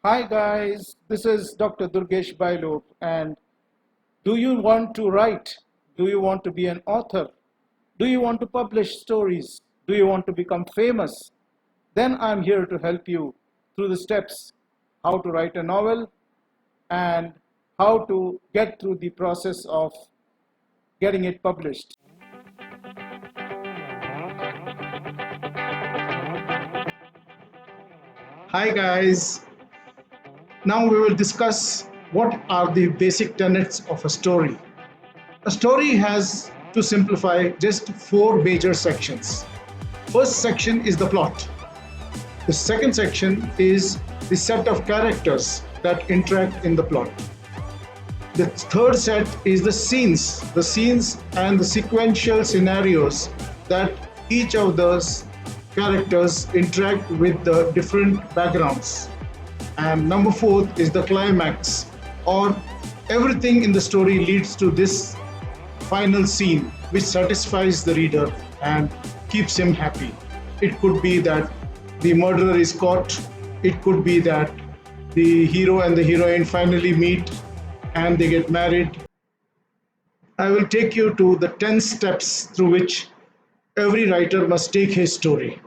Hi guys, this is Dr. Durgesh Bailoor, and do you want to write? Do you want to be an author? Do you want to publish stories? Do you want to become famous? Then I'm here to help you through the steps how to write a novel and how to get through the process of getting it published. Hi guys, now we will discuss what are the basic tenets of a story. A story has, to simplify, just four major sections. First section is the plot. The second section is the set of characters that interact in the plot. The third set is the scenes and the sequential scenarios that each of those characters interact with the different backgrounds. And number four is the climax, or everything in the story leads to this final scene which satisfies the reader and keeps him happy. It could be that the murderer is caught, it could be that the hero and the heroine finally meet and they get married. I will take you to the 10 steps through which every writer must take his story.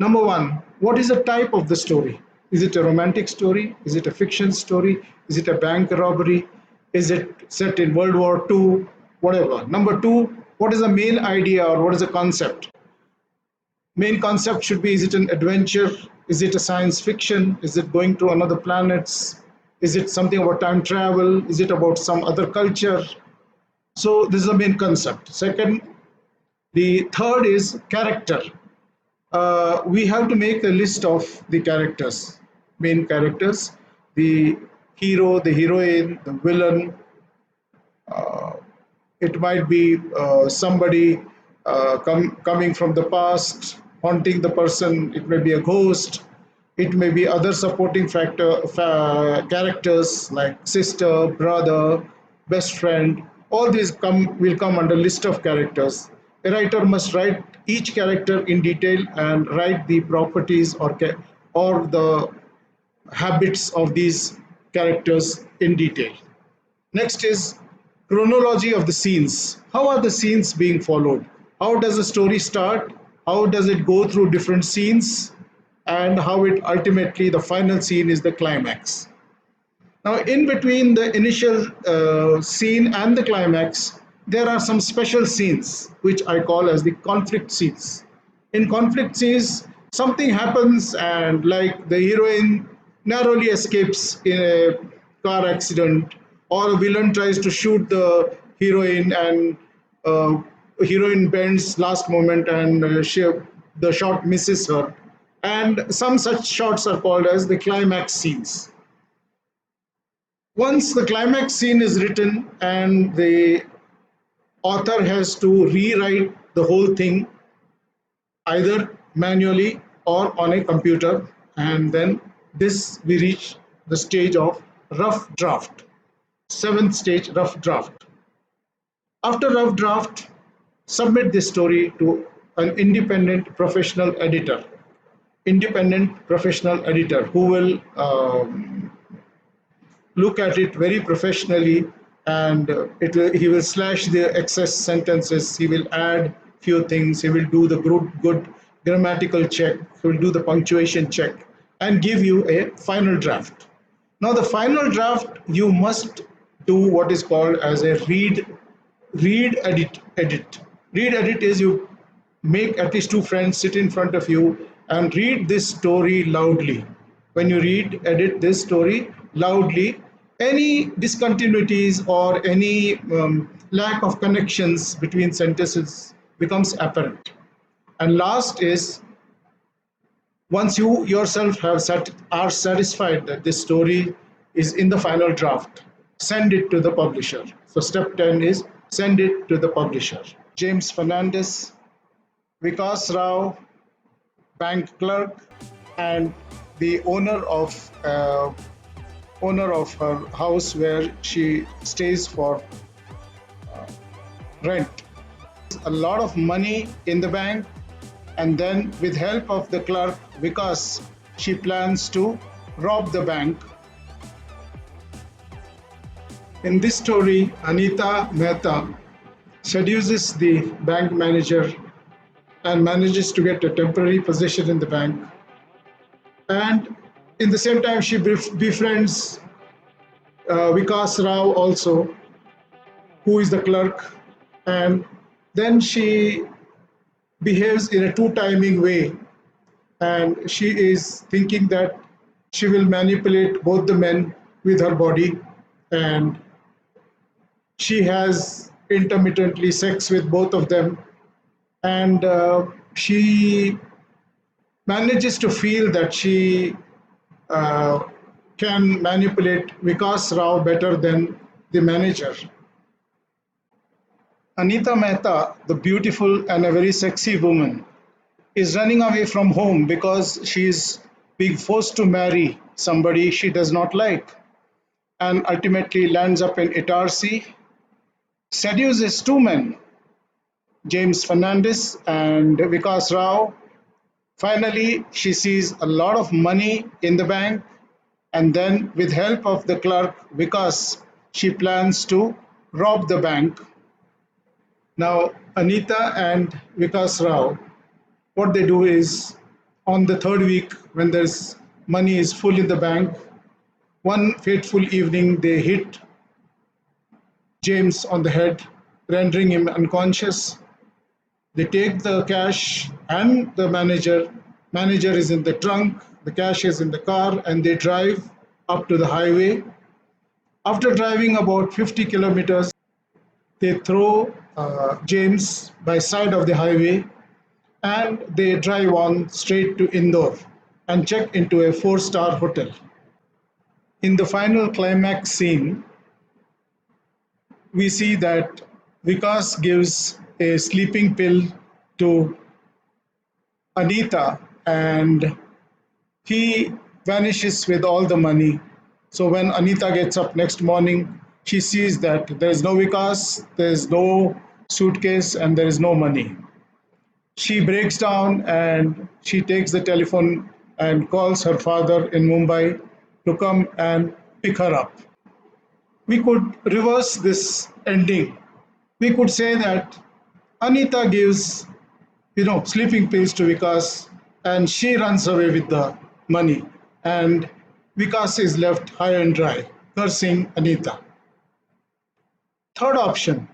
Number one, what is the type of the story? Is it a romantic story? Is it a fiction story? Is it a bank robbery? Is it set in World War II? Whatever. Number two, what is the main idea or what is the concept? Main concept should be, is it an adventure? Is it a science fiction? Is it going to another planets? Is it something about time travel? Is it about some other culture? So this is the main concept. Second, the third is character. We have to make a list of the characters, main characters, the hero, the heroine, the villain. It might be somebody coming from the past, haunting the person. It may be a ghost. It may be other supporting characters like sister, brother, best friend. All these will come under list of characters. A writer must write each character in detail and write the properties or the habits of these characters in detail. Next is chronology of the scenes. How are the scenes being followed? How does the story start? How does it go through different scenes? And how it ultimately, the final scene is the climax. Now, in between the initial scene and the climax, there are some special scenes which I call as the conflict scenes. In conflict scenes, something happens and like the heroine narrowly escapes in a car accident, or a villain tries to shoot the heroine and uh, heroine bends last moment and the shot misses her. And some such shots are called as the climax scenes. Once the climax scene is written and the author has to rewrite the whole thing either manually or on a computer, and then this we reach the stage of rough draft. Seventh stage, rough draft. After rough draft, submit this story to an independent professional editor who will look at it very professionally, and he will slash the excess sentences, he will add few things, he will do the good grammatical check, he will do the punctuation check and give you a final draft. Now the final draft, you must do what is called as a read edit is you make at least two friends sit in front of you and read this story loudly. When you read edit this story loudly, any discontinuities or any lack of connections between sentences becomes apparent. And last is, once you yourself are satisfied that this story is in the final draft, send it to the publisher. So step 10 is send it to the publisher. James Fernandez, Vikas Rao, bank clerk, and the owner of her house where she stays for rent. A lot of money in the bank, and then with help of the clerk Vikas, she plans to rob the bank. In this story, Anita Mehta seduces the bank manager and manages to get a temporary position in the bank. And in the same time, she befriends Vikas Rao also, who is the clerk. And then she behaves in a two-timing way, and she is thinking that she will manipulate both the men with her body, and she has intermittently sex with both of them, and she manages to feel that she uh, can manipulate Vikas Rao better than the manager. Anita Mehta, the beautiful and a very sexy woman, is running away from home because she is being forced to marry somebody she does not like, and ultimately lands up in Itarsi, seduces two men, James Fernandez and Vikas Rao. Finally, she sees a lot of money in the bank, and then, with help of the clerk Vikas, she plans to rob the bank. Now, Anita and Vikas Rao, what they do is, on the third week, when there's money is full in the bank, one fateful evening they hit James on the head, rendering him unconscious. They take the cash and the manager is in the trunk, the cash is in the car, and they drive up to the highway. After driving about 50 kilometers, they throw James by side of the highway, and they drive on straight to Indore and check into a four-star hotel. In the final climax scene, we see that Vikas gives a sleeping pill to Anita, and he vanishes with all the money. So when Anita gets up next morning, she sees that there is no Vikas, there is no suitcase, and there is no money. She breaks down and she takes the telephone and calls her father in Mumbai to come and pick her up. We could reverse this ending. We could say that Anita gives, sleeping pills to Vikas, and she runs away with the money, and Vikas is left high and dry, cursing Anita. Third option,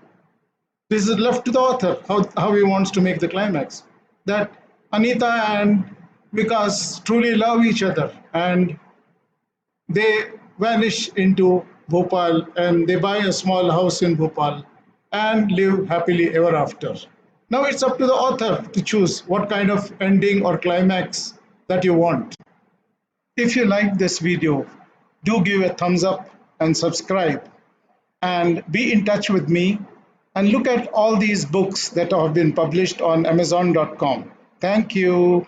this is left to the author, how he wants to make the climax. That Anita and Vikas truly love each other, and they vanish into Bhopal, and they buy a small house in Bhopal and live happily ever after. Now it's up to the author to choose what kind of ending or climax that you want. If you like this video, do give a thumbs up and subscribe, and be in touch with me, and look at all these books that have been published on Amazon.com. Thank you.